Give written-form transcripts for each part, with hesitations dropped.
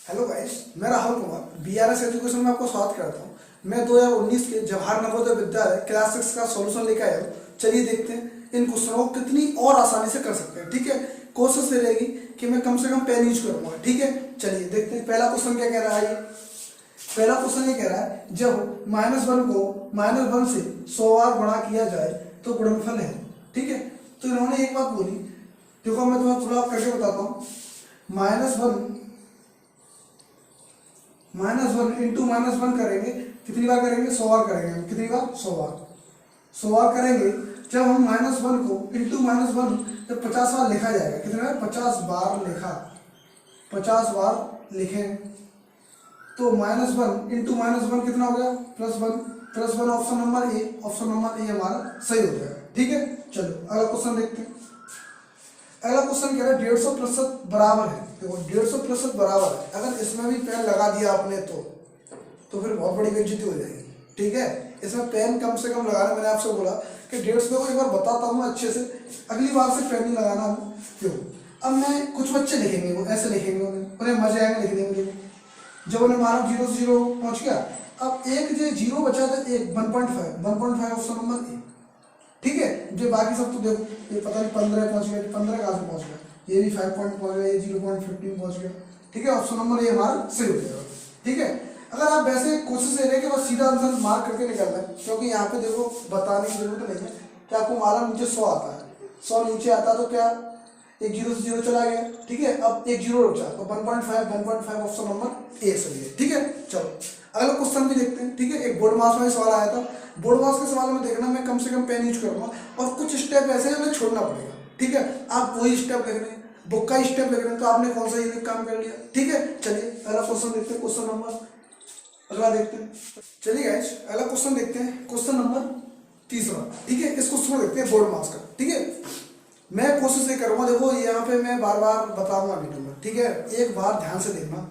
Hello guys, मैं Rahul Kumar BRS education में आपको स्वागत करता हूँ। मैं 2019 के जवाहर नवोदय विद्यालय क्लास 6 का सॉल्यूशन लेकर आया हूँ। चलिए देखते हैं इन क्वेश्चनों को कितनी और आसानी से कर सकते हैं। ठीक है, कोशिश ये रहेगी कि मैं कम से कम पेन यूज करूंगा। ठीक है, चलिए देखते हैं पहला क्वेश्चन क्या कह रहा है। पहला क्वेश्चन ये कह रहा है, जब -1 को -1 से 100 बार गुणा किया जाए तो गुणनफल है। ठीक है, तो इन्होंने एक बात बोली, देखो मैं तुम्हें थोड़ा करके बताता हूँ। -1 इंटू -1 करेंगे, कितनी बार करेंगे? 100 बार करेंगे हम। कितनी बार? 100 बार करेंगे। जब हम -1 को इंटू -1 जब 50 बार लिखा जाएगा, कितने बार? 50 बार लिखा, 50 बार लिखें तो -1 इंटू -1 कितना हो गया? +1 option number A, option number A हमारा सही हो जाएगा। ठीक है, चलो अगला क्वेश्चन देखते हैं। अगला क्वेश्चन कह रहा है 150% बराबर है। देखो 150% बराबर है, अगर इसमें भी पेन लगा दिया आपने तो फिर बहुत बड़ी बेइज्जती हो जाएगी। ठीक है, इसमें पेन कम से कम लगाना, मैंने आपसे बोला कि 150 को एक बार बताता हूँ अच्छे से, अगली बार से पेन नहीं लगाना। क्यों? अब मैं कुछ बच्चे लिखेंगे, वो ऐसे लिखेंगे, उन्हें मजे आएंगे लिखने में। जब उन्हें मानो 0 से 0 पहुंच गया, अब एक जो 0 बचा था, एक 1.5 ऑप्शन नंबर ए। ठीक है, जो बाकी सब तो देखो, ये पता नहीं 15 पहुंच गया, 15 कहाँ से पहुंच गया, ये भी 5 पॉइंट पहुंच गया, ये 0.15 पहुंच गया। ठीक है, ऑप्शन नंबर ए हमारा सही हो जाएगा। ठीक है, अगर आप वैसे कोशिश ये रहे कि बस सीधा आंसर मार्क करके निकलना है, क्योंकि यहाँ पे देखो बताने की जरूरत नहीं है कि आपको मालूम नीचे 100 आता है, 100 नीचे आता तो क्या, एक 0 से 0 चला गया। ठीक है, अब एक 0 बचा तो 1.5 ऑप्शन नंबर ए सही है। ठीक है, चलो अगला क्वेश्चन भी देखते हैं। ठीक है, एक बोर्ड मास में सवाल आया था। बोर्ड मास के सवाल में देखना, मैं कम से कम पेन यूज करूंगा और कुछ स्टेप ऐसे हैं हमें छोड़ना पड़ेगा। ठीक है, आप वही स्टेप लिख रहे हैं, बुक का स्टेप लिख रहे हैं, तो आपने कौन सा यूनिक काम कर लिया। ठीक है, चलिए अगला क्वेश्चन देखते हैं। क्वेश्चन नंबर अगला देखते हैं। चलिए गाइस अगला क्वेश्चन देखते हैं, क्वेश्चन नंबर 3। ठीक है, इस क्वेश्चन को देखते हैं बोर्ड मास का। ठीक है, मैं कोशिश ये करूंगा, देखो यहाँ पे मैं बार बार बताऊंगा वीडियो में। ठीक है, एक बार ध्यान से देखना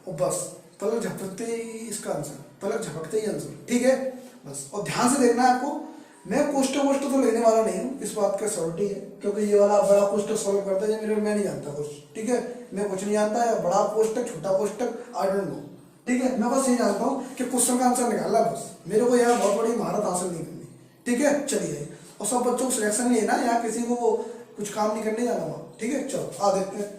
और बस पलक झपकते ही इसका आंसर, पलक झपकते ही आंसर। ठीक है, बस और ध्यान से देखना है आपको। मैं क्वेश्चन तो लेने वाला नहीं हूँ, इस बात का श्योरिटी है, क्योंकि ये वाला बड़ा क्वेश्चन सॉल्व करता है मेरे, मैं नहीं जानता कुछ। ठीक है, मैं कुछ नहीं जानता, या बड़ा पोस्टक छोटा पोस्टक आई डोंट नो। ठीक है, मैं बस ये जानता हूँ कि क्वेश्चन का आंसर निकालना, बस मेरे को यहाँ बहुत बड़ी महारत हासिल नहीं करनी। ठीक है, चलिए, और सब बच्चों को सिलेक्शन नहीं है ना, यहाँ किसी को कुछ काम नहीं करने जाना हुआ। ठीक है, चलो आ देखते हैं।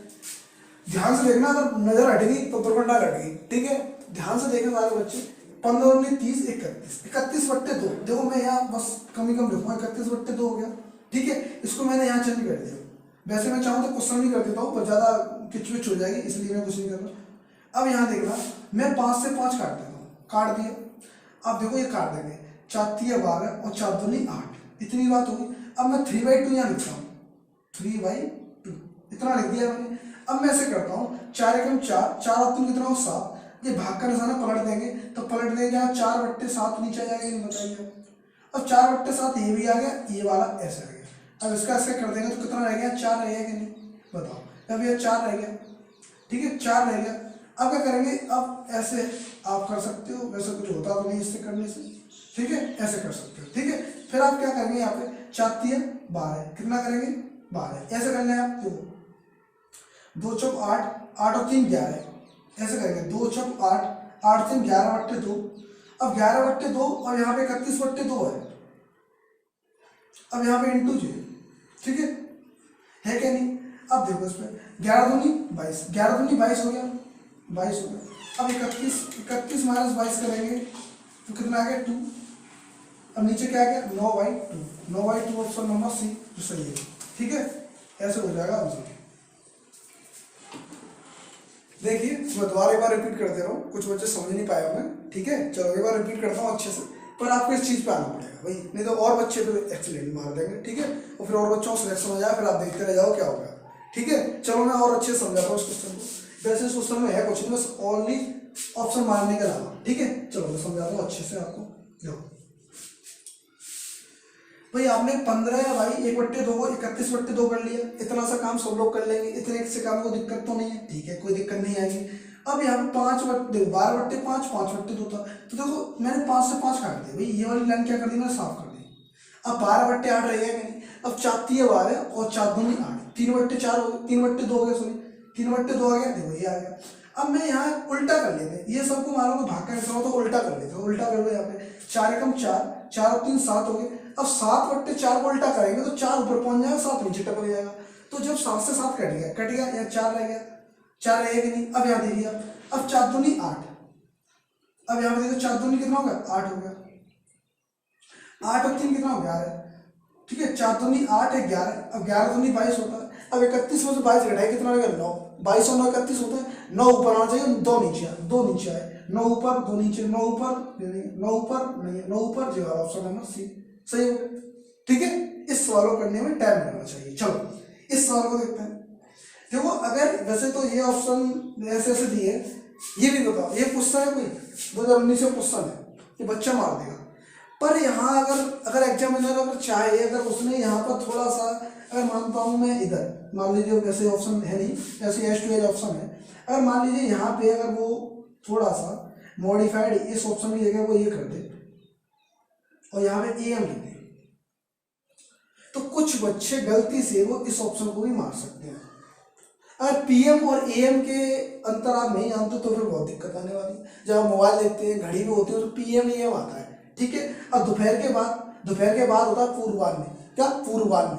ध्यान से देखना, अगर नजर हटेगी तो दुर्घटना हटेगी। ठीक है, ध्यान से देखना सारे बच्चे। 15 और 30 31/2। देखो मैं यहाँ बस कम ही कम लिखूंगा, 31/2 हो गया। ठीक है, इसको मैंने यहाँ चेंज कर दिया। वैसे मैं चाहूँ तो क्वेश्चन नहीं कर देता हूँ, पर ज्यादा किचविच हो जाएगी, इसलिए मैं कुछ नहीं कर रहा। अब यहाँ देखना, मैं 5 से 5 काट देता हूँ, काट दिया। अब देखो ये काट देंगे, 4 3 12 और 4 दूनी 8, इतनी बात होगी। अब मैं 3/2 यहाँ लिखता हूँ, 3/2 इतना लिख दिया मैंने। अब मैं ऐसे करता हूँ, 4 एकम 4, 4 और 3 कितना हो 7, ये भाग का निशाना पलट देंगे, तो पलट देंगे यहाँ 4/7 नीचे आ जाएगा, ये बताइए। अब 4/7 ये भी आ गया, ये वाला ऐसे आ गया। अब इसका ऐसे कर देंगे तो कितना रह गया? 4 रह गया कि नहीं, बताओ। अब ये 4 रह गया। ठीक है, 4 रह गया। अब क्या करेंगे? अब ऐसे आप कर सकते हो, वैसे कुछ होता तो नहीं इससे करने से। ठीक है, ऐसे कर सकते हो। ठीक है, फिर आप क्या करेंगे, यहाँ पे 4 3 12, कितना करेंगे? 12, ऐसे करना है आप। देखो 2 चौक 8, 8 और 3 11, ऐसे करेंगे। 2 चौक 8, 8 3 11/2। अब 11/2 और यहाँ पे 31/2 है। अब यहाँ पे इंटू जी। ठीक है क्या नहीं? अब देखो इसमें 11 दूनी 22, 11 दूनी 22 हो गया, 22 हो गया। अब 31 - 22 करेंगे तो कितना आ गया? 2। अब नीचे क्या आ गया? 9/2, 9/2 ऑप्शन नंबर सी जो सही है। ठीक है, ऐसे हो जाएगा आंसर। देखिए, मैं दोबारा एक बार रिपीट करते रहा हूँ, कुछ बच्चे समझ नहीं पाए होंगे। ठीक है, चलो एक बार रिपीट करता हूँ अच्छे से, पर आपको इस चीज पे आना पड़ेगा भाई, नहीं तो और बच्चे तो एक्सीलेंट मार देंगे। ठीक है, और फिर और बच्चों को सिलेक्शन हो जाए, फिर आप देखते रह जाओ क्या होगा। ठीक है, चलो मैं और अच्छे से समझाता हूँ इस क्वेश्चन को। वैसे इस क्वेश्चन में है कुछ नहीं, बस ओनली ऑप्शन मारने के अलावा। ठीक है, चलो मैं समझाता हूँ अच्छे से आपको। देखो भाई, आपने 15 भाई 1/2 को 31/2 कर लिया, इतना सा काम सब लोग कर लेंगे, इतने से काम को दिक्कत तो नहीं है। ठीक है, कोई दिक्कत नहीं आएगी। अब यहाँ पे 12/5 5/2 था, तो देखो मैंने 5 से 5 काट दिया भाई, ये वाली लाइन क्या कर दी, मैंने साफ कर दी। अब 12/8 रह गया कि नहीं? अब 4 3 12 और 4 दूनी 8, 3/4 हो गया, 3/2 हो गया, सॉरी 3/2 आ गया। देखो ये आ गया। अब मैं यहाँ उल्टा कर लेते हैं, ये सबको मान लो भाग कर तो उल्टा कर लेते हैं, उल्टा कर लो यहाँ पे 4 एकम 4, 4 और 3 7 हो गए। अब 7/4 को उल्टा करेंगे तो 4 ऊपर पहुंच जाएगा, 7 नीचे टपक जाएगा। तो जब 7 से 7 कट गया यहाँ 4 रह गया, 4 रहेगा नहीं। अब यहाँ देखिए अब 4 दूनी 8, अब यहाँ पे देखो 4 दूनी कितना हो गया 8 हो गया, 8 और 3 कितना हो गया 11, ठीक है। 4 दूनी 8 है 11, अब 11 दूनी 22 होता है। अब 31 में से 22 घटाए कितना हो गया 9, 22 और 9 31 होता है। 9 ऊपर आना चाहिए, 2 नीचे आए, 2 नीचे आए, 9 ऊपर 2 नीचे, 9 ऊपर नहीं, 9 ऊपर नहीं, 9 ऊपर जो ऑप्शन नंबर सी सही हो गया, ठीक है। इस सवाल को करने में टाइम लगना चाहिए। चलो इस सवाल को देखते हैं। देखो अगर वैसे तो ये ऑप्शन ऐसे ऐसे दिए, ये भी बताओ ये क्वेश्चन है कोई 2019 का क्वेश्चन है, ये बच्चा मार देगा। पर यहाँ अगर एग्जामिनर अगर चाहे, अगर उसने यहाँ पर थोड़ा सा, अगर मानता हूँ मैं इधर मान लीजिए वैसे ऑप्शन है नहीं, ऐसे एज टू एज ऑप्शन है, अगर मान लीजिए यहाँ पे अगर वो थोड़ा सा मॉडिफाइड इस ऑप्शन की जगह वो ये कर दे और यहाँ पे AM लिख दे, तो कुछ बच्चे गलती से वो इस ऑप्शन को भी मार सकते हैं। अगर PM और AM के अंतर आप नहीं जानते तो फिर बहुत दिक्कत आने वाली है। जब आप मोबाइल देखते हैं, घड़ी में होते हो तो PM AM आता है, ठीक है। अब दोपहर के बाद होता है पूर्वाह्न में, क्या पूर्वाह्न,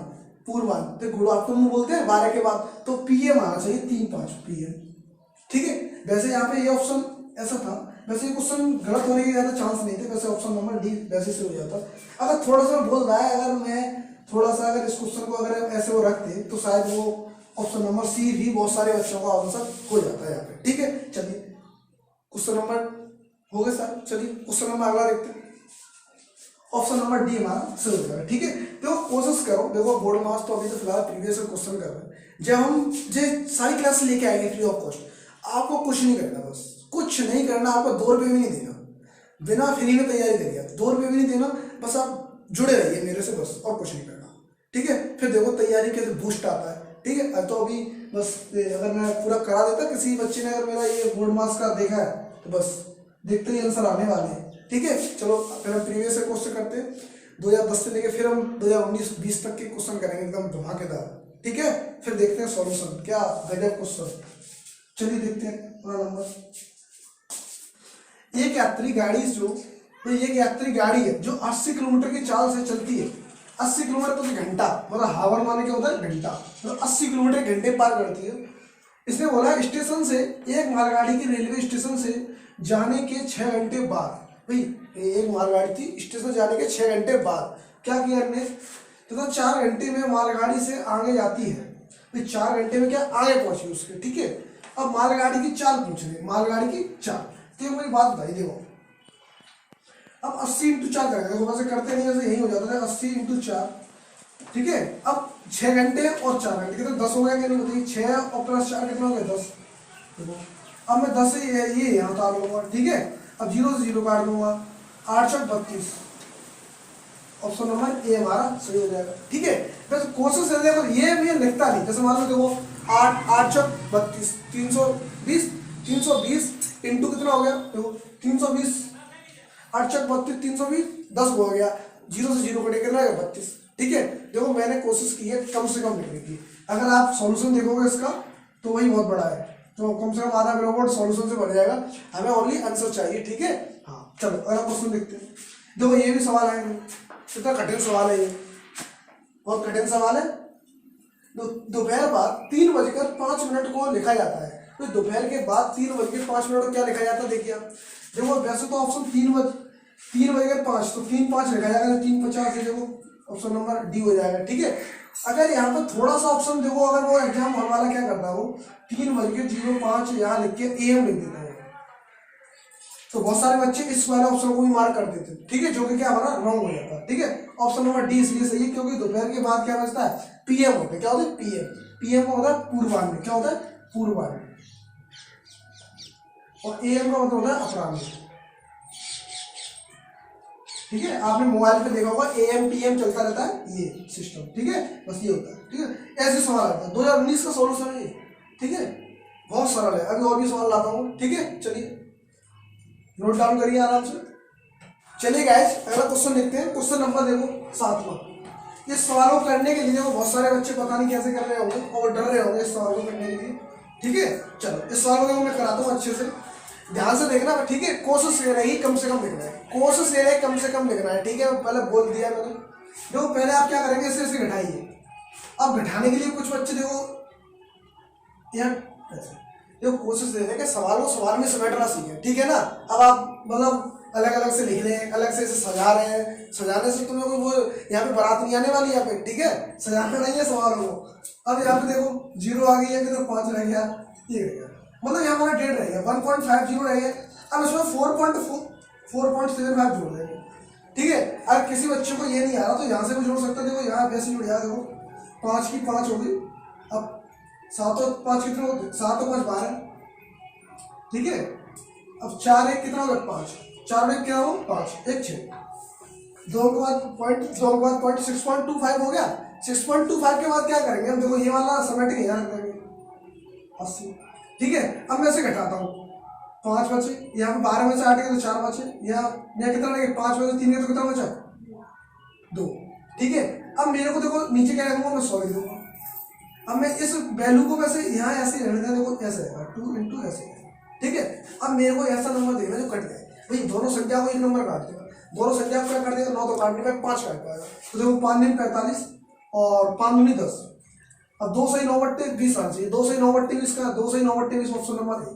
तो गुड आफ्टरनून बोलते हैं 12 के बाद, तो PM आना चाहिए 3-5 PM, ठीक है। वैसे यहाँ पे ये ऑप्शन ऐसा था, वैसे ये क्वेश्चन गलत होने के ज़्यादा चांस नहीं थे, वैसे ऑप्शन नंबर डी वैसे से हो जाता। अगर थोड़ा सा बोल रहा है, अगर मैं थोड़ा सा अगर इस क्वेश्चन को अगर ऐसे वो रखते तो शायद वो ऑप्शन नंबर सी भी बहुत सारे बच्चों का आंसर हो जाता है यहाँ पे, ठीक है। चलिए क्वेश्चन नंबर हो गए सर, चलिए क्वेश्चन नंबर अगला देखते हैं। ऑप्शन नंबर डी हमारा सही हो जाएगा, ठीक है। तो कोशिश करो, देखो बोर्ड मार्क्स तो अभी तो फिलहाल प्रीवियस क्वेश्चन कर रहे हैं। जब हम जो सारी क्लास लेके आएंगे फ्री ऑफ कॉस्ट, आपको कुछ नहीं करना, बस कुछ नहीं करना, आपको 2 रुपये भी नहीं देना, बिना फ्री में तैयारी करिए, 2 रुपये भी नहीं देना, बस आप जुड़े रहिए मेरे से, बस और कुछ नहीं करना, ठीक है। फिर देखो तैयारी कैसे बूस्ट आता है, ठीक है। अब तो अभी बस अगर मैं पूरा करा देता, किसी बच्चे ने अगर मेरा ये बोर्ड मार्क्स का देखा है तो बस देखते ही आंसर आने वाले हैं, ठीक है। चलो फिर हम प्रीवियस से क्वेश्चन करते हैं 2010 से लेके फिर हम 2019-20 तक के क्वेश्चन करेंगे एकदम धमाकेदार, ठीक है। फिर देखते हैं सॉल्यूशन, क्या गजब क्वेश्चन। चलिए देखते हैं पूरा नंबर। एक यात्री गाड़ी तो एक यात्री गाड़ी है जो 80 किलोमीटर की चाल से चलती है, 80 किलोमीटर प्रति घंटा, मतलब हावर माने क्या होता है घंटा, तो 80 किलोमीटर घंटे पार करती है। इसने बोला स्टेशन से एक मालगाड़ी की रेलवे स्टेशन से जाने के 6 घंटे बाद, भाई एक मालगाड़ी थी स्टेशन जाने के 6 घंटे बाद क्या किया हमने, तो 4 घंटे में मालगाड़ी से आगे जाती है, भाई 4 घंटे में क्या आगे पहुंची उसके, ठीक है। अब मालगाड़ी की चाल पूछ रहे, मालगाड़ी की चाल, तो मेरी बात बताइए, देखो अब 80 × 4 करेंगे, देखो वैसे करते नहीं, जैसे यही हो जाता है 80 × 4, ठीक है। अब 6 घंटे और 4 घंटे कितने 10 हो गया, क्या नहीं बताइए, 6 और प्लस 4 कितना हो गया 10, देखो अब मैं 10 से ये यहाँ उतार लूँगा, ठीक है। अब 0 से 0 काट दूंगा, 8 × 32, ऑप्शन नंबर ए हमारा सही हो जाएगा, ठीक है। बस कोशिश है, देखो ये मैं लिखता नहीं, जैसे मान लो देखो 8 × 32 320 इंटू कितना हो गया, देखो 320, 8 × 32 320, 10 हो गया, 0 से 0 कटे कितना है 32, ठीक है। देखो मैंने कोशिश की है कम से कम लिखने की, अगर आप सॉल्यूशन देखोगे इसका तो वही बहुत बड़ा है, तो कम से कम आधा किलोमीटर सॉल्यूशन से बढ़ जाएगा, हमें ओनली आंसर चाहिए, ठीक है। हाँ चलो अगला क्वेश्चन देखते हैं। देखो ये भी सवाल है, कितना कठिन सवाल है ये, बहुत कठिन सवाल है। दोपहर बाद 3:05 को लिखा जाता है, तो दोपहर के बाद 3:05 को क्या लिखा जाता है, देखिए आप, देखो वैसे तो ऑप्शन 3:05 तो 3:05 लिखा जाएगा, 3:50 से देखो ऑप्शन नंबर डी हो जाएगा, ठीक है। अगर यहाँ पर थोड़ा सा ऑप्शन देखो, अगर वो एग्जाम हॉल वाला क्या करता है, वो 3:05 यहाँ लिख के AM लिख देता है, तो बहुत सारे बच्चे इस वाले ऑप्शन को भी मार्क कर देते हैं, ठीक है, जो कि क्या हमारा रॉन्ग हो जाता है, ठीक है। ऑप्शन नंबर डी इसलिए सही है क्योंकि दोपहर के बाद क्या बचता है, PM होता है, क्या होता है PM का होता है पूर्वाह्न में, क्या होता है पूर्वाह्न, और AM का मतलब होता है अपराह्न, ठीक है। आपने मोबाइल पे देखा होगा AM PM चलता रहता है ये सिस्टम, ठीक है, बस ये होता है, ठीक है। ऐसे सवाल आता है 2019 का सॉल्यूशन है, ठीक है, बहुत सरल है। अभी और भी सवाल लाता हूँ, ठीक है, चलिए नोट डाउन करिए आराम से। चलिए गाइस अगला क्वेश्चन देखते हैं, क्वेश्चन नंबर देखो 7वां। इस सवाल को करने के लिए देखो बहुत सारे बच्चे पता नहीं कैसे कर रहे होंगे और डर रहे होंगे इस सवाल को करने के लिए, ठीक है। चलो इस सवाल को मैं कराता हूँ अच्छे से, ध्यान से देखना, ठीक है। कोशिश ये रहेगी कम से कम लिखना है, कोशिश ये रहेगी कम से कम लिखना है, ठीक है। पहले बोल दिया मैंने। देखो पहले आप क्या करेंगे, इसे ऐसे घटाइए। अब घटाने के लिए कुछ बच्चे देखो यहाँ ऐसे, देखो कोशिश ये है कि सवाल को सवाल में समेटना सीखें, ठीक है ना। अब आप मतलब अलग अलग से लिख रहे हैं, अलग से इसे सजा रहे हैं, सजाने से तुम्हें कोई वो यहाँ पे बारात नहीं आने वाली यहाँ पे, ठीक है। सजाना नहीं है सवालों को। अब यहाँ पे देखो 0 आ गई है, किधर 5 रह गया, ये रह गया, मतलब यहाँ हमारा डेढ़ रह गया, 1.50 रह गया। अब इसमें 4.75 जोड़ देंगे, ठीक है। अगर किसी बच्चे को ये नहीं आ रहा तो यहाँ से भी जोड़ सकते, देखो यहाँ वैसे जुड़ जाएगा, देखो 5 की 5 होगी। अब 7 और 5 कितने होते, 7 और 5 12, ठीक है। अब 4 1 कितना होगा 5, 4 1 क्या हो 5 1 6, 2 के बाद पॉइंट, 2 के बाद पॉइंट 6.25 हो गया। 6.25 के बाद क्या करेंगे हम, देखो ये वाला समेटेंगे यहाँ करेंगे 80, ठीक है। अब मैं इसे घटाता हूँ, 5 बचे, यहाँ पे 12 में से 8 गए तो 4 बचे, यहाँ कितना लगे 5 में से 3 गए तो कितना बचा 2, ठीक है। अब मेरे को देखो नीचे क्या रखूँगा, मैं 100 लिख दूंगा। अब मैं इस वैल्यू को वैसे यहाँ ऐसे ही रहने दें, देखो ऐसे रहेगा 2 इंटू ऐसे, ठीक है। अब मेरे को ऐसा नंबर देखना जो कट जाए, भाई दोनों संख्या को एक नंबर काट देगा, दोनों संख्या को क्या काट देगा 9 तो काटने पे 5 काट पाएगा, तो देखो 5 9 45 और 5 दूनी 10। अब 2 सही 9 बट्टे 20 आना चाहिए, 2 सही 9 बट्टे 20 का, 2 सही 9 बट्टे 20 ऑप्शन नंबर है,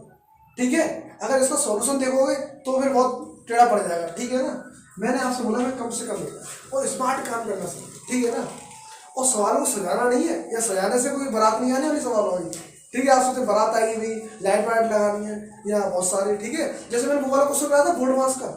ठीक है। अगर इसका सॉल्यूशन देखोगे तो फिर बहुत टेढ़ा पड़ जाएगा, ठीक है ना। मैंने आपसे बोला मैं कम से कम लिखा और स्मार्ट काम करना चाहिए, ठीक है ना। और सवालों को सजाना नहीं है, या सजाने से कोई बारात नहीं आने वाली सवाल होगी, ठीक है। आप सोचते बारात आएगी भी, लाइट वाइट लगानी है या बहुत सारी, ठीक है। जैसे मैंने वो वाला क्वेश्चन कराया था बोर्ड मास का,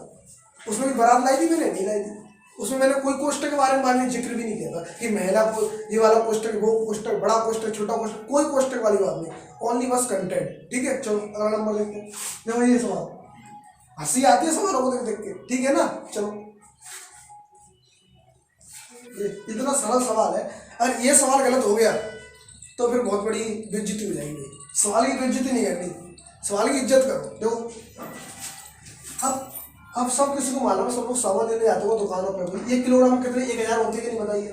उसमें भी बारात लाई थी मैंने, नहीं लाई थी। उसमें मैंने कोई कोष्टक के बारे में बाद में जिक्र भी नहीं किया था कि महिला को ये वाला कोष्टक, वो कोष्टक, बड़ा कोष्टक, छोटा कोष्टक, कोई कोष्टक वाली बात नहीं, ओनली बस कंटेंट, ठीक है। चलो अगला नंबर देखते हैं। देखो ये सवाल, हंसी आती है सवालों को देख देख के, ठीक है ना। चलो ये इतना सरल सवाल है, अगर ये सवाल गलत हो गया तो फिर बहुत बड़ी बेइज्जती हो जाएगी। सवाल की बेइज्जती नहीं करनी, सवाल की इज्जत करो। देखो अब सब किसी को मालूम है, सब लोग सामान लेने जाते हो दुकानों पर, 1 किलोग्राम कितने 1000 होते हैं कि नहीं बताइए।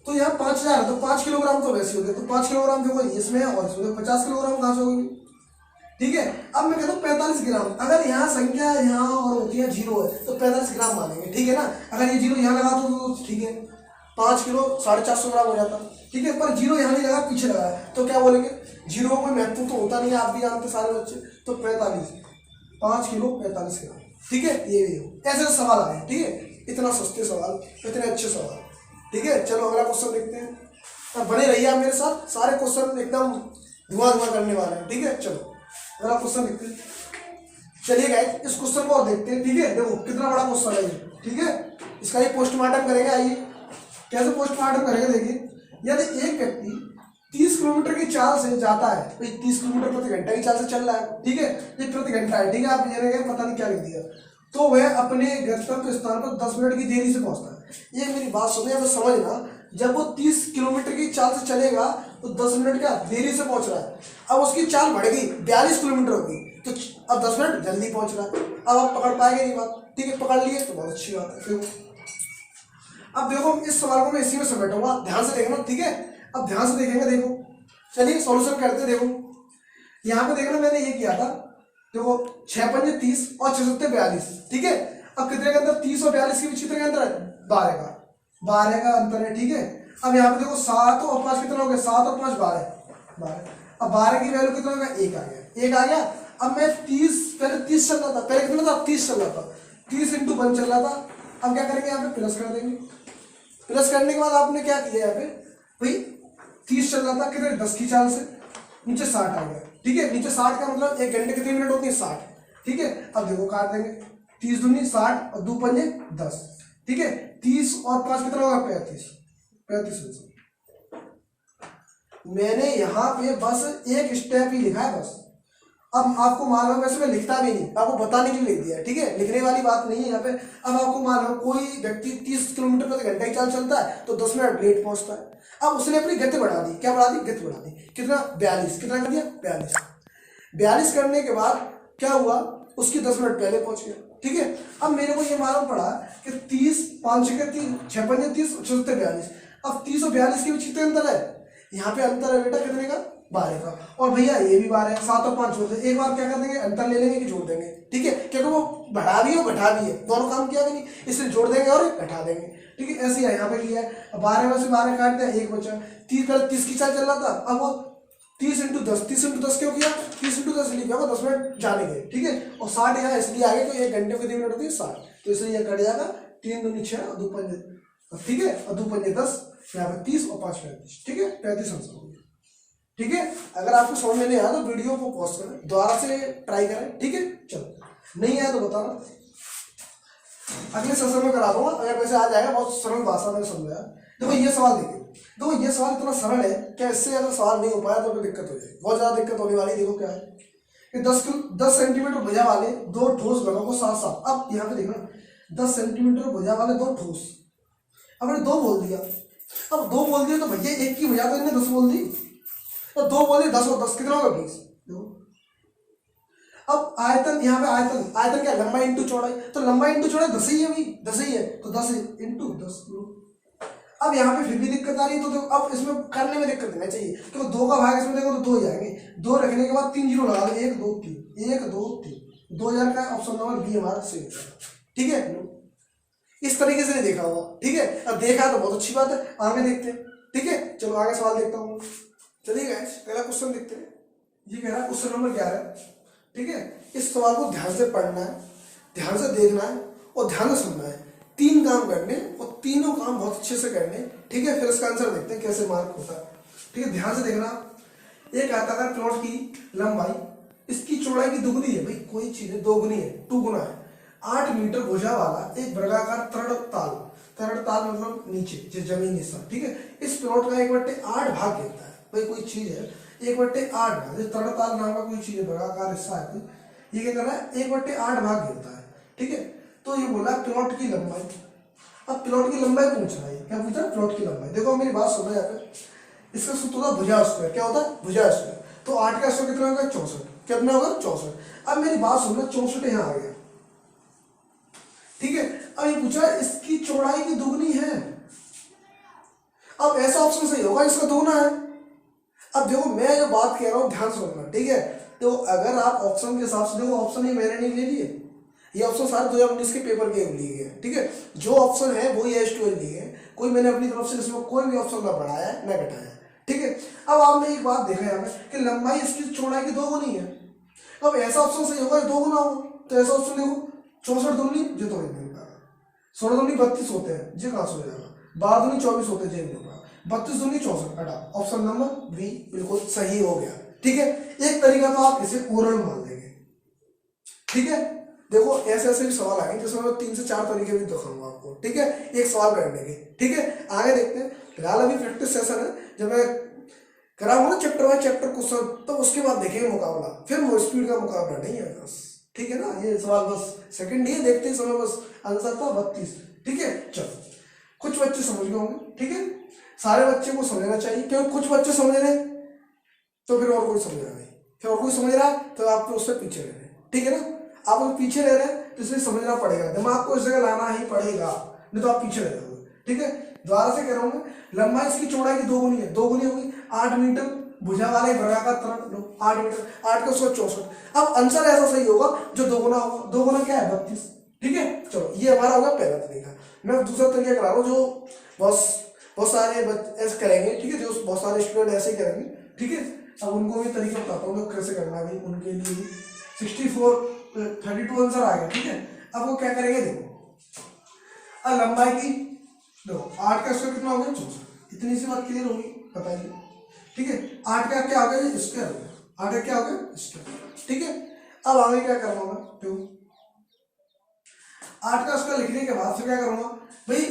तो यहाँ 5000 है तो 5 किलोग्राम तो वैसे हो गए, तो 5 किलोग्राम देखो इसमें और इसमें 50 किलोग्राम कहाँ से होगी, ठीक है। अब मैं कहता हूँ 45 ग्राम, अगर यहाँ संख्या यहाँ और होती है 0 है तो 45 ग्राम मानेंगे, ठीक है ना। अगर ये 0 यहाँ लगा तो ठीक है, 5 किलो 450 ग्राम हो जाता, ठीक है। पर 0 यहाँ नहीं लगा, पीछे लगा है, तो क्या बोलेंगे 0 कोई महत्व तो होता नहीं है, आप भी जानते सारे बच्चे। तो 5 किलो 45 ग्राम, ठीक है। ये भी ऐसे सवाल आए, ठीक है। इतना सस्ते सवाल, इतने अच्छे सवाल, ठीक है। चलो अगला क्वेश्चन देखते हैं, अब बने रहिए आप मेरे साथ, सारे क्वेश्चन एकदम धुआं धुआं करने वाले हैं, ठीक है। चलो अगला क्वेश्चन देखते हैं। चलिए गाइस इस क्वेश्चन को और देखते हैं, ठीक है। देखो कितना बड़ा क्वेश्चन है ये, ठीक है। इसका ये पोस्टमार्टम करेंगे, आइए कैसे पोस्टमार्टम करेंगे देखिए। यदि एक व्यक्ति 30 किलोमीटर की चाल से जाता है, तो 30 किलोमीटर प्रति घंटा की चाल से चल रहा है, ठीक है। ये प्रति घंटा है, ठीक है। आप ये पता नहीं क्या लिख दिया, तो वह अपने गंतव्य स्थान पर 10 मिनट की देरी से पहुंचता है। ये मेरी बात सुनिए, अब समझना, जब वो 30 किलोमीटर की चाल से चलेगा तो 10 मिनट क्या देरी से पहुंच रहा है। अब उसकी चाल बढ़ गई 42 किलोमीटर होगी, तो अब 10 मिनट जल्दी पहुंच रहा है। अब आप पकड़ पाएंगे ये बात, ठीक है। पकड़ लिए तो बहुत अच्छी बात है। अब देखो इस सवाल को मैं इसी में समेटूंगा, ध्यान से देखना, ठीक है। अब ध्यान से देखेंगे, देखो चलिए सॉल्यूशन करते। देखो यहाँ पे देखना, मैंने ये किया था, देखो 6 पंजे 30 और 6 सत्ते 42, ठीक है। अब कितने का अंतर, 30 और 42 के बीच कितने का अंतर है, 12 का अंतर है, ठीक है। अब यहाँ पे देखो 7 और 5 कितना हो गया, 7 और 5 12। अब 12 की वैल्यू कितना होगा, 1 आ गया, 1 आ गया। अब मैं 30 पहले 30 चल रहा था, पहले कितना था 30 चल रहा था, 30 × 1 चल रहा था। अब क्या करेंगे, यहाँ पे प्लस कर देंगे। प्लस करने के बाद आपने क्या किया, यहाँ पे भाई 30 चल रहा था कितने 10 की चाल से, नीचे 60 आ गया, ठीक है। नीचे 60 का मतलब 1 घंटे कितने मिनट होती है 60, ठीक है। अब देखो काट देंगे, 30 दूनी 60 और 2 पंजे 10, ठीक है। 30 और 5 कितना होगा 35। मैंने यहाँ पे बस एक स्टेप ही लिखा है बस। अब आपको मालूम है, वैसे मैं लिखता भी नहीं, आपको बताने के लिए लिख दिया, ठीक है। लिखने वाली बात नहीं है यहाँ पे। अब आपको मालूम कोई व्यक्ति 30 किलोमीटर प्रति घंटा की चाल चलता है तो 10 मिनट लेट पहुंचता है। अब उसने अपनी गति बढ़ा दी, क्या बढ़ा दी, गति बढ़ा दी, कितना 42, कितना कर दिया 42 करने के बाद क्या हुआ, उसकी 10 मिनट पहले पहुंच गया, ठीक है। अब मेरे को ये मालूम पड़ा कि 30 5 6 6 पंजे 30 6 42। अब 30 और 42 के बीच कितने अंतर है, यहाँ पे अंतर है बेटा कितने का 12 का, और भैया ये भी 12 है, 7 और 5 जोड़ देंगे, एक बार क्या कर देंगे अंतर ले लेंगे कि जोड़ देंगे, ठीक है, क्योंकि वो बढ़ा भी है और घटा भी है, दोनों काम किया कि नहीं, इसलिए जोड़ देंगे और घटा देंगे, ठीक है। ऐसे ही यहाँ पे किया है, 12 में से 12 काट दिया, एक बचा, 30 की चाल चल रहा था, अब वो 30 × 10, 30 × 10 क्यों किया, 30 × 10 लिखा होगा, 10 मिनट जाने गए, ठीक है, और 60 यहाँ इसलिए आगे तो 1 घंटे कितने मिनट होती है 60, तो इसलिए यह कट जाएगा, 3 दूनी 6 और 2 पंजे, ठीक है, और 2 पंजे 10, यहाँ पे 30 और 5 35, ठीक है, 35 आंसर हो गया, ठीक है। अगर आपको समझ में नहीं आया तो वीडियो को पॉज करें, दोबारा से ट्राई करें, ठीक है, चलो नहीं आया तो बताना, अगले सेशन में करा दूंगा, अगर वैसे आ जाएगा, बहुत सरल भाषा में समझाया। देखो ये सवाल देखिए, देखो ये सवाल इतना सरल है क्या, इससे अगर सवाल नहीं हो पाया तो फिर दिक्कत हो जाएगी, बहुत ज्यादा दिक्कत होने वाली है। देखो क्या है कि 10 सेंटीमीटर भुजा वाले 2 ठोस घनों को साथ साथ, अब यहाँ पे देखना 10 सेंटीमीटर भुजा वाले 2 ठोस, अब मैंने 2 बोल दिया, अब 2 बोल दिया तो भैया एक की भुजा तो इन्हें 10 बोल दी, तो 2 बोल दिया 10 और 10 कितना होगा 20। देखो अब आयतन, यहाँ पे आयतन, आयतन क्या, लंबाई इंटू चौड़ाई, तो लंबाई इंटू चौड़ाई 10 ही है भाई, 10 ही है, तो 10 इंटू 10। अब यहाँ पे फिर भी दिक्कत आ रही है, तो देखो अब इसमें करने में दिक्कत नहीं चाहिए, क्योंकि 2 का भाग इसमें देखो तो 2 ही आएंगे, 2 रखने के बाद 3 जीरो लगा दो, 1 2 3, 1 2 3, 2000 का ऑप्शन नंबर बी हमारा सही है, ठीक है। इस तरीके से नहीं देखा हुआ, ठीक है, अब देखा तो बहुत अच्छी बात है, आगे देखते हैं, ठीक है, चलो आगे सवाल देखता हूँ। चलिए गाइस पहला क्वेश्चन देखते हैं, ये कह रहा है क्वेश्चन नंबर 11, ठीक है। इस सवाल को ध्यान से पढ़ना है, ध्यान से देखना है और ध्यान से सुनना है, 3 काम करने और तीनों काम बहुत अच्छे से करने, ठीक है, फिर इसका आंसर देखते हैं कैसे मार्क होता है, ठीक है, ध्यान से देखना। एक आयताकार प्लॉट की लंबाई इसकी चौड़ाई की दुगुनी है, भाई कोई चीज है दोगुनी है, 2 गुना है, 8 मीटर भुजा वाला एक वर्गाकार तरण ताल, तरण ताल मतलब नीचे जो जमीन हिस्सा, ठीक है, इस प्लॉट का 1/8 भाग घेरता है, भाई कोई चीज है 1/8 भाग, जो तरण ताल नाम का कोई चीज है वर्गाकार हिस्सा है, ये क्या कर रहा है 1/8 भाग घेरता है, ठीक है। तो ये बोला प्लॉट की लंबाई, अब प्लॉट की लंबाई पूछ रहा है, क्या पूछा प्लॉट की लंबाई, देखो मेरी बात सुनो यहाँ पे, इसका सूत्र होता है भुजा स्क्वायर, क्या होता है भुजा स्क्वायर, तो 8 का स्क्वायर कितना होगा 64, कितना होगा 64। अब मेरी बात सुनना 64 यहाँ आ गया, ठीक है। अब ये पूछा इसकी चौड़ाई की दुगनी है, अब ऐसा ऑप्शन सही होगा इसका दुगना है। अब देखो मैं जो बात कह रहा हूँ ध्यान सुनना, ठीक है, तो अगर आप ऑप्शन के हिसाब से देखो, ऑप्शन ही मैंने नहीं ले लिए, ये ऑप्शन सारे 2019 के पेपर के लिए गए, ठीक है, जो ऑप्शन है वही S12 लिए है, कोई मैंने अपनी तरफ से इसमें कोई भी ऑप्शन ना बढ़ाया है ना घटाया, ठीक है। अब आपने एक बात देखा यहाँ पे कि लंबाई इसकी चौड़ाई की 2 गुनी है, अब ऐसा ऑप्शन सही होगा 2 गुना हो, तो ऐसा ऑप्शन देखो 64 दूनी जो तो नहीं होगा, 16 दूनी 32 होते हैं, जी कहाँ से हो जाएगा, 12 दूनी 24 होते हैं, जी नहीं होगा, 32 दूनी 64, हटा, ऑप्शन नंबर बी बिल्कुल सही हो गया, ठीक है। एक तरीका तो आप इसे ओरल मान लेंगे, ठीक है। देखो ऐसे ऐसे भी सवाल आएंगे जिसमें मैं 3 से 4 तरीके भी दिखाऊंगा आपको, ठीक है, एक सवाल करने के, ठीक है। आगे देखते हैं, फिलहाल अभी प्रैक्टिस सेशन है, जब मैं कराऊंगा ना चैप्टर बाय चैप्टर क्वेश्चन, तो उसके बाद देखेंगे मुकाबला, फिर वो स्पीड का मुकाबला नहीं है बस, ठीक है ना। ये सवाल बस सेकंड नहीं है, देखते समय बस आंसर था 32, ठीक है। चलो कुछ बच्चे समझ गए होंगे, ठीक है, सारे बच्चे को समझना चाहिए, क्योंकि कुछ बच्चे समझ रहे तो फिर और कोई समझ रहा नहीं, फिर और कोई समझ रहा है तो आप उससे पीछे रह रहे हैं, ठीक है ना। आप लोग पीछे रह रहे हैं तो इसलिए समझना पड़ेगा, दिमाग को इस जगह लाना ही पड़ेगा, नहीं तो आप पीछे रह जाओगे, ठीक है। दोबारा से कह रहा हूँ, लंबाई इसकी चौड़ाई की 2 गुनी है, 2 गुनी होगी 8 मीटर भुजा वाले वर्गाकार तरण, 8 मीटर, 8 का 64। अब आंसर ऐसा सही होगा जो 2 गुना होगा, 2 गुना क्या है 32, ठीक है। चलो ये हमारा होगा पहला तरीका। मैं दूसरा तरीका करा रहा हूँ जो बहुत सारे ऐसे करेंगे, ठीक है, जो बहुत सारे स्टूडेंट ऐसे ही करेंगे, ठीक है। अब उनको भी तरीका बताता हूँ कैसे करना है, उनके लिए 32 आंसर आएगा, ठीक है। अब वो क्या करेंगे देखो, अब लंबाई की देखो 8 का स्क्वायर कितना हो गया 64, इतनी सी बात क्लियर होगी, बताइए, ठीक है। 8 का क्या हो गया स्क्वायर हो गया, 8 का क्या हो गया स्क्वायर, ठीक है। अब आगे क्या करूंगा मैं, क्यों 8 का स्क्वायर लिखने के बाद फिर क्या करूंगा भाई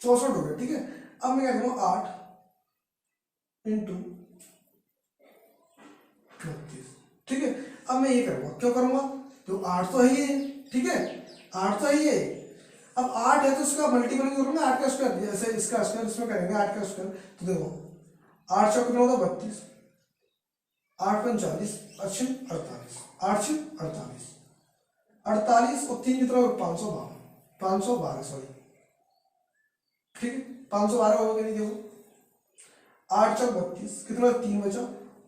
64 हो गया, ठीक है। अब मैं क्या करूंगा 8 इंटू 32, ठीक है। अब मैं ये करूंगा, क्यों करूंगा, तो 8 तो है ही है, ठीक है, 8 तो है ही है। अब 8 है तो इसका मल्टीपल करूंगा 8 का स्क्वायर, जैसे इसका स्क्वायर इसमें करेंगे 8 का स्क्वायर, तो देखो 8 चौक कितना होगा 32, 8 × 45 अच्छे 48, 8 48, 48 और 3 कितना होगा 512 सॉरी, ठीक है 512 होगा नहीं, देखो 8 चौक 32, कितना 3 बचा,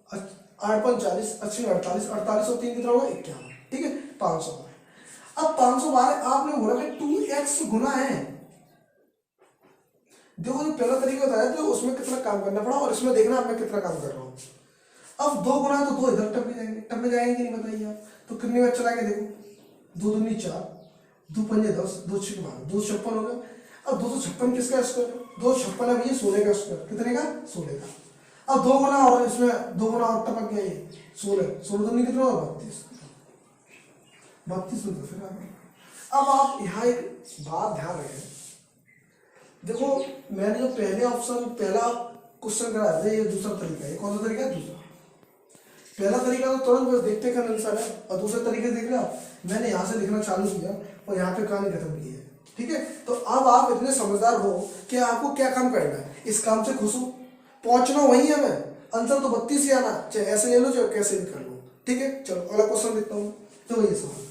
8 5 40, 80 48, 48 और 3 कितना होगा 51, ठीक है 512। अब 512 आपने बोला कि 2x गुना है। देखो जो पहला तरीका बताया तो उसमें कितना काम करना पड़ा और इसमें देखना अब मैं कितना काम कर रहा हूँ। अब 2 गुना तो 2 इधर टप में जाएंगे नहीं बताइए आप, तो कितनी बार चलाएंगे देखो, 2 दूनी 4, 2 पंजे 10, 2 6 12, 256 हो गया। अब 256 किसका स्क्वायर, 256 है भैया 16 का स्क्वायर, कितने का 16 का। अब 2 गुना और इसमें 2 गुना और टपक गया ये 16 दूनी कितना होगा 32 में तो फिर अब आप यहाँ एक बात ध्यान रखें, देखो मैंने जो पहले ऑप्शन पहला क्वेश्चन कराया था ये दूसरा तरीका है, कौन सा तरीका है दूसरा। पहला तरीका तो तुरंत बस देखते का आंसर है और दूसरे तरीके देख रहे आप, मैंने यहाँ से लिखना चालू किया और यहाँ पे कहानी खत्म की है, ठीक है। तो अब आप इतने समझदार हो कि आपको क्या काम करना है, इस काम से खुश हो, पहुंचना वही है, मैं आंसर तो 32 ही आना, चाहे ऐसे ले लो चाहे कैसे भी कर लो, ठीक है। चलो अगला क्वेश्चन देखता हूँ। तो ये सवाल,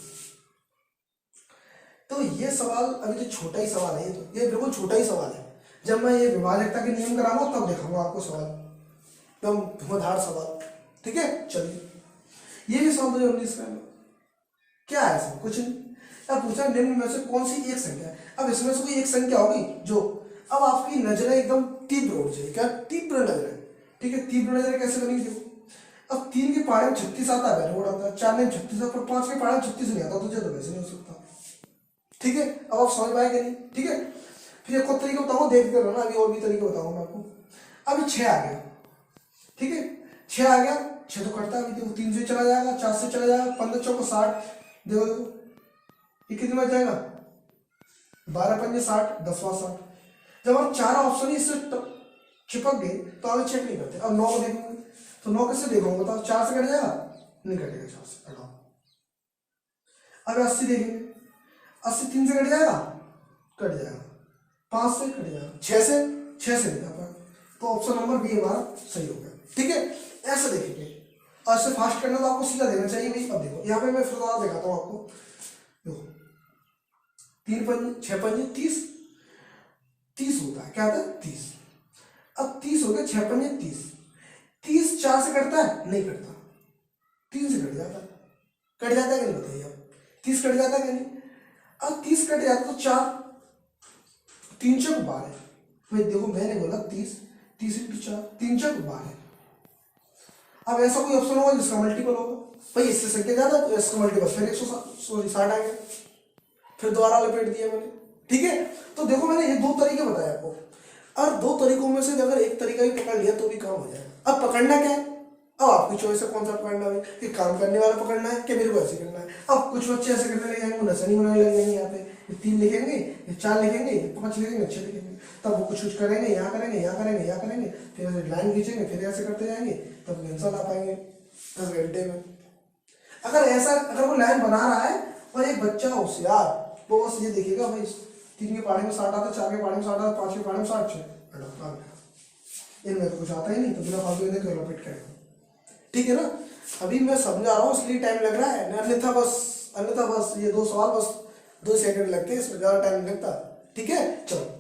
तो ये सवाल अभी तो छोटा ही सवाल है, ये बिल्कुल छोटा ही सवाल है। जब मैं ये विभाजकता के नियम कराऊंगा तब दिखाऊंगा आपको सवाल, एकदम धुआंधार सवाल, ठीक है। चलिए ये भी सवाल 2019 का क्या है, सब कुछ नहीं। अब पूछा निम्न में से कौन सी एक संख्या है, अब इसमें से कोई एक संख्या होगी जो, अब आपकी नजरें एकदम तीव्र हो जाएगी, क्या तीव्र नजरें, ठीक है। तीव्र नजरें कैसे बनेगी देखो, अब 3 के पहाड़े में 36 आता है, वैल्यू आता है, 4 में 36 आता है, 5 के पहाड़े में 36 नहीं आता, तुझे तो वैसे नहीं हो सकता, ठीक है। अब आप समझ पाएंगे नहीं, ठीक है। फिर एक और तरीका बताऊँ, देखते रहना, अभी और भी तरीके बताऊंगा आपको। अभी 6 आ गया, ठीक है 6 आ गया, 6 तो कटता है, अभी देखो 3 से चला जाएगा, 4 से चला जाएगा, 15 चौको 60, देखो देखो ये कितने बच जाएगा, 12 पंजे 60, 10वां 60। जब आप 4 ऑप्शन ही इससे चिपक गए तो आगे चेक नहीं करते। अब 9 को देखोगे तो 9 कैसे देखोगे बताओ, 4 से कट जाएगा, नहीं कटेगा 4 से, हटाओ। अब 80 देखेंगे, 80 3 से कट जाएगा, कट जाएगा, 5 से कट जाएगा, 6 से नहीं जाता, तो ऑप्शन नंबर बी हमारा सही हो गया, ठीक है। ऐसे देखेंगे, और ऐसे फास्ट करना तो आपको सीधा देना चाहिए भाई। अब देखो यहाँ पे मैं फिर दोबारा दिखाता हूँ आपको, देखो 3 पंजे 6 पंजे 30, 30 होता है, क्या होता है 30। अब 30 हो गया, 6 पंजे 30, 30 4 से कटता है, नहीं कटता, 3 से कट जाता है, कट जाता है कि नहीं बताइए आप, 30 कट जाता है कि नहीं। अब 30 कट जाता तो 4 3 चौक 12, भाई देखो मैंने बोला 30 30 इंटू 4 3 चौक 12। अब ऐसा कोई ऑप्शन होगा जिसका मल्टीपल होगा, भाई इससे संख्या ज्यादा तो इसका मल्टीपल फिर 160 आ गया, फिर दोबारा लपेट दिया मैंने, ठीक है। तो देखो मैंने ये 2 तरीके बताए आपको, और 2 तरीकों में से अगर एक तरीका ही पकड़ लिया तो भी काम हो जाएगा। अब पकड़ना क्या है, अब आपकी चॉइस है कौन सा पकड़ना है, कि काम करने वाला पकड़ना है कि मेरे को ऐसे करना है। अब कुछ बच्चे ऐसे करने लग जाएंगे, वो नशा नहीं बनाने लग जाएंगे, यहाँ पे 3 लिखेंगे, 4 लिखेंगे, 5 लिखेंगे, 6 लिखेंगे, तब वो कुछ करेंगे, यहाँ करेंगे, यहाँ करेंगे, यहाँ करेंगे, फिर ऐसे लाइन खींचेंगे, फिर ऐसे करते जाएंगे, तब आंसर ला पाएंगे 10 घंटे में। अगर वो लाइन बना रहा है और एक बच्चा होशियार, वो बस ये देखिएगा भाई 3 के पहाड़े में 60 आता, 4 के पहाड़े में 60 आता, 5 के पहाड़े में 60, इनमें तो कुछ आता ही नहीं, तो बिना फालतू क्यों रिपीट करेंगे, ठीक है ना। अभी मैं समझा रहा हूँ इसलिए टाइम लग रहा है, अन्यथा बस ये 2 सवाल बस 2 सेकंड लगते हैं, इसमें ज़्यादा टाइम नहीं लगता, ठीक है। चलो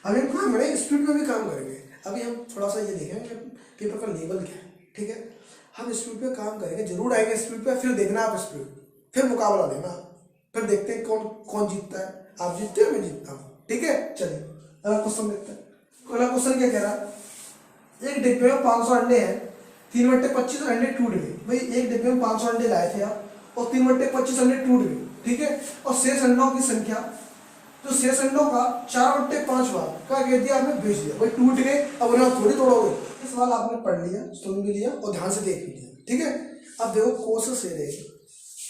अभी हम काम करेंगे, स्पीड में भी काम करेंगे। अभी हम थोड़ा सा ये देखेंगे पेपर का लेवल क्या है, ठीक है। हम स्पीड पे काम करेंगे, जरूर आएंगे स्पीड पे, फिर देखना आप स्पीड, फिर मुकाबला देना, फिर देखते हैं कौन जीतता है, आप जीतते हो मैं जीतता हूँ, ठीक है। चलिए अगला क्वेश्चन देखते हैं। अगला क्वेश्चन क्या कह रहा है, एक डिब्बे में 500 अंडे हैं, 3 बट्टे 25 अंडे टूट गए। भाई एक डिब्बे में 500 अंडे लाए थे आप और 3 बट्टे 25 अंडे टूट गए, ठीक है। और शेष अंडों की संख्या, तो शेष अंडों का 4 बट्टे 5 बार क्या कह दिया आपने, बेच दिया। भाई टूट गए, अब उन्हें थोड़ी तोड़ोगे। इस सवाल आपने पढ़ लिया, सुन भी लिया और ध्यान से देख भी लिया, ठीक है। अब देखो कोशिश ये रहेगी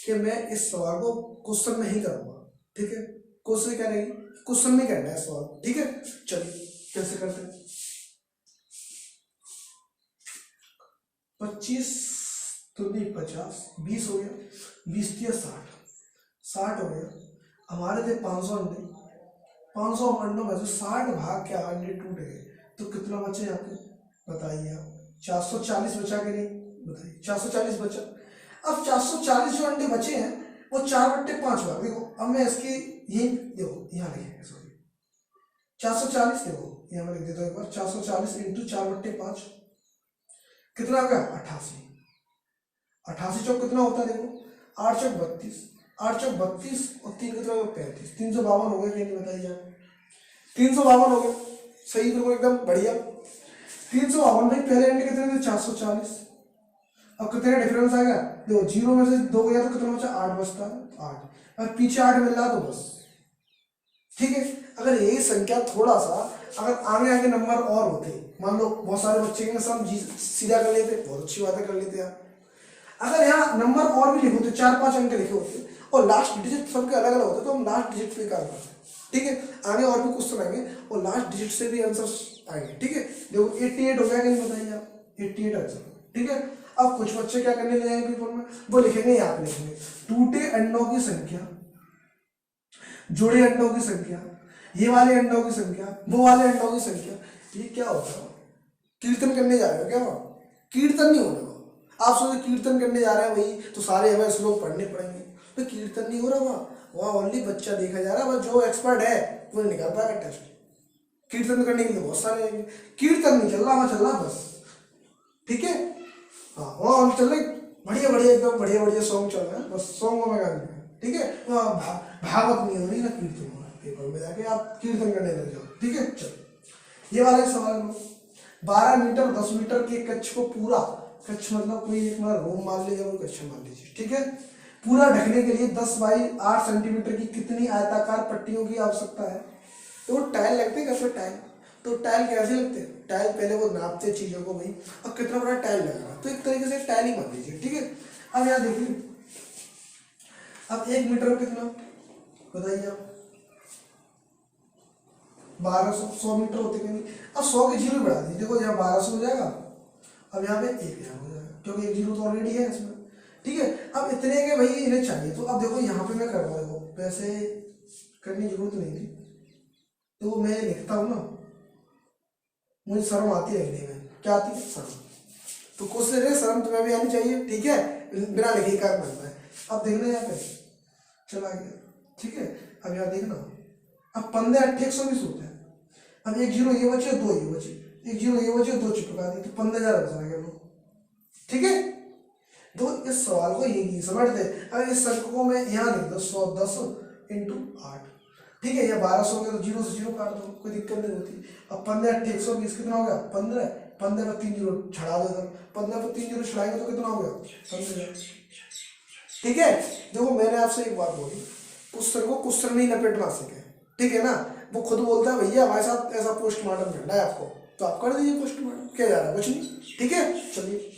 कि मैं इस सवाल को क्वेश्चन में ही करूंगा, ठीक है। कोशिश क्या रहेगी, क्वेश्चन में करना है सवाल, ठीक है। चलिए कैसे करते हैं, 25 दूनी 50, 20 हो गया, 20 दिया 60 हो गया। हमारे थे 500 अंडे, 500 अंडों में से 60 भाग क्या अंडे टूट गए, तो कितना बचे आपके बताइए आप। 440 बचा के नहीं, बताइए 440 बचा। अब 440 जो अंडे बचे हैं वो 4 बट्टे 5 भाग, देखो अब मैं इसकी यही देखो यहाँ लिखेंगे, सॉरी 440 देखो यहाँ पर लिख देता हूँ एक बार, 440 इंटू 4/5 कितना हो गया 88। 88 चौक कितना होता है देखो, 8 चौक 32, 8 चौक 32 और 3 कितना हो गया 35, 352 हो गया कि नहीं बताइए आप, 352 हो गया, सही बिल्कुल एकदम बढ़िया। 352 में पहले एंड कितने थे 440, अब कितने डिफरेंस आ गया देखो, 0 में से 2 गया तो कितना बचा 8 बचता है 8, और पीछे 8 मिल रहा तो बस ठीक है। अगर यही संख्या थोड़ा सा अगर आगे आगे नंबर और होते, मान लो बहुत सारे बच्चे के सब सीधा कर लेते, बहुत अच्छी बातें कर लेते आप। अगर यहाँ नंबर और भी लिखे होते, 4-5 अंक लिखे होते और लास्ट डिजिट सबके अलग अलग होते तो हम लास्ट डिजिट पे काम करते, ठीक है। आगे और भी क्वेश्चन आएंगे और लास्ट डिजिट से भी आंसर आएंगे, ठीक है। देखो 88 हो गया कि नहीं बताइए आप, 88 आंसर, ठीक है। अब कुछ बच्चे क्या करने ले जाएंगे पेपर में, वो लिखेंगे यहाँ पे लिखेंगे टूटे अंडों की संख्या, जुड़े अंडों की संख्या, ये वाले अंडों की संख्या, वो वाले अंडों की संख्या। ये क्या होता है, कीर्तन करने जा रहे हो क्या वहाँ, कीर्तन नहीं होना वहाँ। आप सोचे कीर्तन करने जा रहे हैं वही तो सारे हमें श्लोक पढ़ने पड़ेंगे, तो कीर्तन नहीं हो रहा वहाँ ओनली बच्चा देखा जा रहा है, जो एक्सपर्ट है वो निकाल पाएगा टेस्ट। कीर्तन करने के लिए बहुत सारे आएंगे, कीर्तन नहीं चल रहा वहाँ, चल रहा बस, ठीक है। हाँ वहाँ हम चल रहे बढ़िया बढ़िया एकदम बढ़िया बढ़िया सॉन्ग चल रहे हैं, बस सॉन्ग में गाने, ठीक है। भागवत नहीं हो रही ना कीर्तन हो रहा है, पेपर में जाके आप कीर्तन करने लग जाओ, ठीक है। चलो ये वाला एक सवाल लो, 12 मीटर 10 मीटर के कच्छ को पूरा, कच्छ मतलब कोई एक हमारा रूम मान लीजिए, वो कच्छ मान लीजिए, ठीक है। पूरा ढकने के लिए 10 बाई 8 सेंटीमीटर की कितनी आयताकार पट्टियों की आवश्यकता है। तो टाइल लगते हैं कैसे टाइल, तो टाइल कैसे लगते हैं, टाइल पहले वो नापते चीजों को भाई, अब कितना बड़ा टाइल लग रहा है तो एक तरीके से टाइल ही मान लीजिए, ठीक है। अब यहाँ देखिए, अब 1 मीटर में कितना बताइए आप, 1200, 100 मीटर होते कि नहीं। अब 100 के जीरो बढ़ा दीजिए, देखो यहाँ 1200 हो जाएगा, अब यहाँ पे 1 यहाँ हो जाएगा क्योंकि 1 जीरो तो ऑलरेडी है इसमें, ठीक है। अब इतने के भाई इन्हें चाहिए, तो अब देखो यहाँ पे मैं कर रहा हूँ, वैसे करने की जरूरत नहीं थी, तो मैं लिखता हूँ ना, मुझे शर्म आती है लिखने में, क्या आती है शर्म, तो क्वेश्चन है शर्म तुम्हें भी आनी चाहिए, ठीक है, बिना लिखे का बनता है। अब देखना यहाँ पे चला गया, ठीक है। अब यहाँ देखना, अब 15 8 120 होता है, अब 1 जीरो ये बचे 2 ये बचे, 1 जीरो ये बचे 2 चिपका दी तो 15,000 बचा गया वो, ठीक है। तो इस सवाल को यही समझते, अगर इस संख्या को मैं यहाँ लिख दो 110 इंटू 8, ठीक है। या 1200 के तो 0 से 0 काट दो, कोई दिक्कत नहीं होती। अब 15 8 120 कितना हो गया 15, 15 पर 3 जीरो छड़ा दो, 15 पर 3 जीरो छड़ाएंगे तो कितना हो गया 15,000, ठीक है। देखो मैंने आपसे एक बात बोली, क्वेश्चन को क्वेश्चन नहीं लपेटना सीखे, ठीक है ना। वो खुद बोलता है भैया हमारे साथ ऐसा पोस्टमार्टम करना है आपको, तो आप कर दीजिए पोस्टमार्टम, क्या जा रहा है कुछ नहीं, ठीक है। चलिए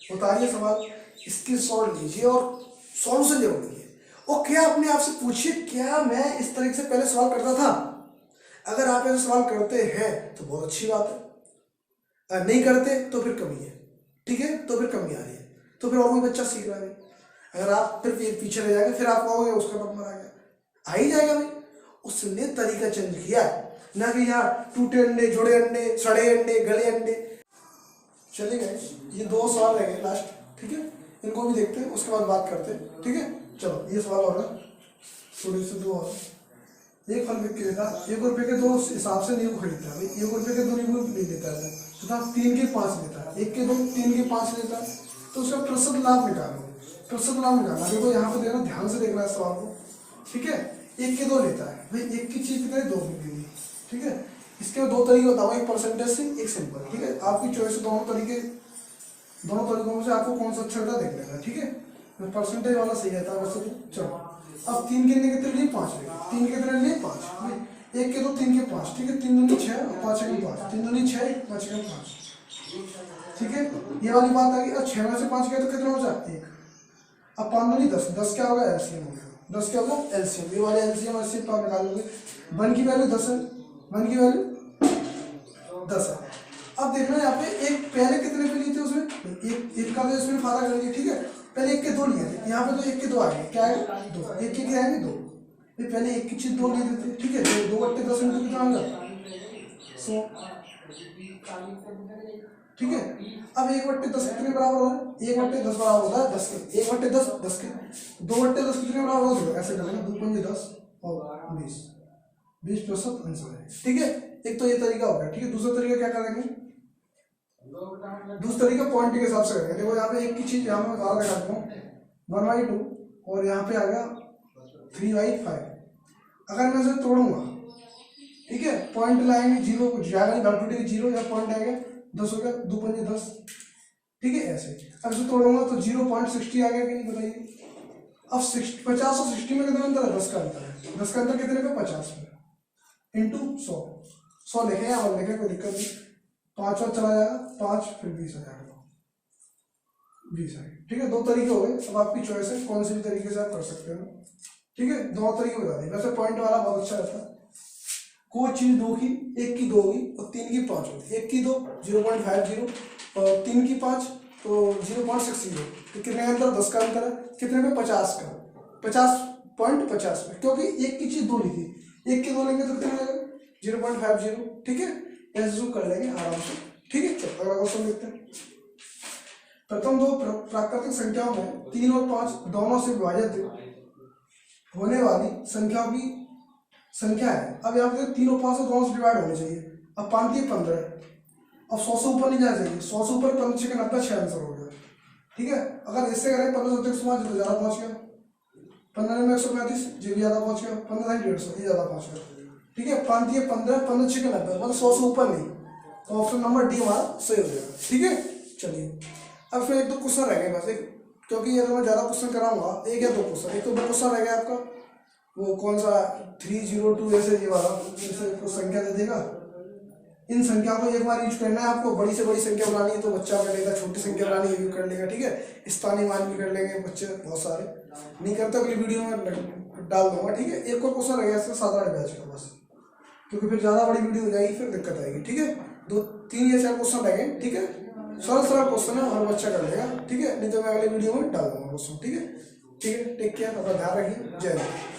उतारिए सवाल, इसकी शॉर्ट लीजिए और सॉल्यूशन जरूर लीजिए, और क्या अपने आप से पूछिए क्या मैं इस तरीके से पहले सवाल करता था। अगर आप ऐसे सवाल करते हैं तो बहुत अच्छी बात है, अगर नहीं करते तो फिर कमी है, ठीक है, तो फिर कमी आ रही है, तो फिर और कोई बच्चा सीख रहा है। अगर आप फिर पीछे रह जाएंगे फिर आप कहोगे उसका नंबर आ गया, आ ही जाएगा भाई। उसने तरीका चेंज किया, ना कि यार टूटे अंडे, जुड़े अंडे, सड़े अंडे, गले अंडे। चले गए, ये 2 सवाल रह गए लास्ट, ठीक है, इनको भी देखते हैं उसके बाद बात करते हैं, ठीक है। चलो ये सवाल हो रहा है थोड़े से 2 और, एक फल विक्रेता 1 रुपये के 2 हिसाब से नींबू खरीदता है, 1 रुपये के 2 नींबू ले लेता है तथा 3 के 5 लेता है, 1 के 2 3 के 5 लेता है, तो उसका प्रतिशत लाभ निकालो, प्रतिशत लाभ निकालना। देखो यहाँ पे देखना, ध्यान से देखना है सवाल को, ठीक है। 1 के 2 लेता है भाई, 1 की चीज कितने 2 की देगी, ठीक है। इसके 2 तरीके बताओ, एक परसेंटेज से एक सिंपल, ठीक है। आपकी चॉइस है, दोनों तरीकों में से आपको कौन सा अच्छा लगता है देख लेना, ठीक है। परसेंटेज वाला सही रहता है वैसे तो। चलो अब 3 के कितने लिए 5 लेंगे, 3 के कितने लिए 5, 1 के 2 3 के 5, ठीक है। 3 दूनी 6 और 5 के 5, 3 दूनी 6 5 के 5, ठीक है। ये वाली बात आ गई। अब 6 में से 5 गया तो कितना हो जाए 1, अब 5 दूनी 10, 10 क्या होगा एलसीएम हो गया, 10 क्या होगा एलसीएम, ये वाले एलसीएम सिर्फ आप निकालोगे। 1 की वैल्यू 10 है, 1 की वैल्यू 10 है। अब देखना यहाँ पे एक पहले कितने पे लिए थे उसमें, एक का तो इसमें फायदा कर लीजिए, ठीक है। पहले 1 के 2 लिए थे, यहाँ पे तो 1 के 2 आएंगे, क्या आएगा 2, 1 के क्या आएंगे 2, पहले 1 की चीज 2 लिए थे, ठीक है। 2 बट्टे 10 में कितना होगा 100, ठीक है। अब 1 बट्टे 10 कितने बराबर होगा, 1 बट्टे 10 बराबर होता है 10 के, 1 बट्टे 10 10 के, 2 बट्टे 10 कितने बराबर होगा, ऐसे करेंगे 2 पंजे 10 और 20 20% आंसर है, ठीक है। एक तो ये तरीका हो गया, ठीक है। दूसरा तरीका क्या करेंगे, दूसरा तरीका पॉइंट के हिसाब से करेंगे। देखो यहाँ पे एक की चीज यहाँ मैं बता देता हूँ 1/2 और यहाँ पे आ गया 3/5। अगर मैं इसे तोड़ूंगा, ठीक है, पॉइंट लाएंगे, जीरो जाएगा, वैल्यू 0 या पॉइंट आएगा 10 हो गया, 2 पंजे 10, ठीक है, ऐसे। अब इसे तोड़ूंगा तो 0.60 आ गया कि नहीं, बताइए। अब 50 और 60 में कितना अंतर है, 10 का अंतर है। 10 का अंतर कितने पे, 50 में, इंटू 100 लिखे या 1 लिखे, कोई दिक्कत नहीं। 5 और चला जाएगा, 5 फिर 20 आ जाएगा, 20 आ गया, ठीक है। 2 तरीके हो गए। अब आपकी चॉइस है कौन से भी तरीके से आप कर सकते हो, ठीक है। 2 तरीके बता दिए। वैसे पॉइंट वाला बहुत अच्छा रहता है। कोई चीज 2 की 1 की 2 होगी और 3 की 5 होगी। 1 की 2 0.50 और 3 की 5 तो 0.60, तो कितने का अंतर, 10 का अंतर है। कितने में, 50 का, 50.50 में, क्योंकि 1 की चीज 2 ली थी, 1 की 2 लेंगे तो कितने लगेगा, 0.50, ठीक है। ऐसे कर लेंगे आराम से, ठीक है। चलो अगला क्वेश्चन देखते हैं। प्रथम 2 प्राकृतिक संख्याओं में 3 और 5 दोनों से विभाजित होने वाली संख्याओं की संख्या है। अब यहाँ पे 3 और 5 से दोनों से डिवाइड होने चाहिए। अब 5 3 15, अब 100 से ऊपर नहीं जाना चाहिए। 100 से ऊपर 15 6 90, 6 आंसर हो गया, ठीक है। अगर इससे करें 15 से 105 तो ज़्यादा पहुँच गया, 15 में 135 जी भी ज़्यादा पहुँच गया, 15 से 150 ये ज़्यादा पहुँच गया, ठीक है। 5 3 15, 15 6 90, मतलब 100 से ऊपर नहीं, तो ऑप्शन नंबर डी हमारा सही हो जाएगा, ठीक है। चलिए अब फिर 1 2 क्वेश्चन रह गए बस, एक, क्योंकि ये तो मैं ज़्यादा क्वेश्चन कराऊंगा, 1 या 2 क्वेश्चन, 1 तो 2 क्वेश्चन रह गया आपका। वो कौन सा 302 ऐसे ये वाला, इनसे कुछ संख्या दे देगा, इन संख्या को एक बार यूज करना है आपको। बड़ी से बड़ी संख्या बनानी है तो बच्चा कर लेगा, छोटी संख्या बनानी है भी कर लेगा, ठीक है। स्थानीय मान भी कर लेंगे बच्चे बहुत सारे, नहीं करते अगली वीडियो में डाल दूंगा, ठीक है। एक और क्वेश्चन रह गया इसका साधारण ब्याज का बस, क्योंकि फिर ज़्यादा बड़ी वीडियो हो जाएगी, फिर दिक्कत आएगी, ठीक है। 2 3 या 4 क्वेश्चन रह गए, ठीक है। सरल सरल क्वेश्चन है, हर बच्चा कर लेगा, ठीक है। नहीं तो मैं अगले वीडियो में डाल दूंगा क्वेश्चन, ठीक है। टेक केयर, अपना ध्यान रखिए, जय हिंद।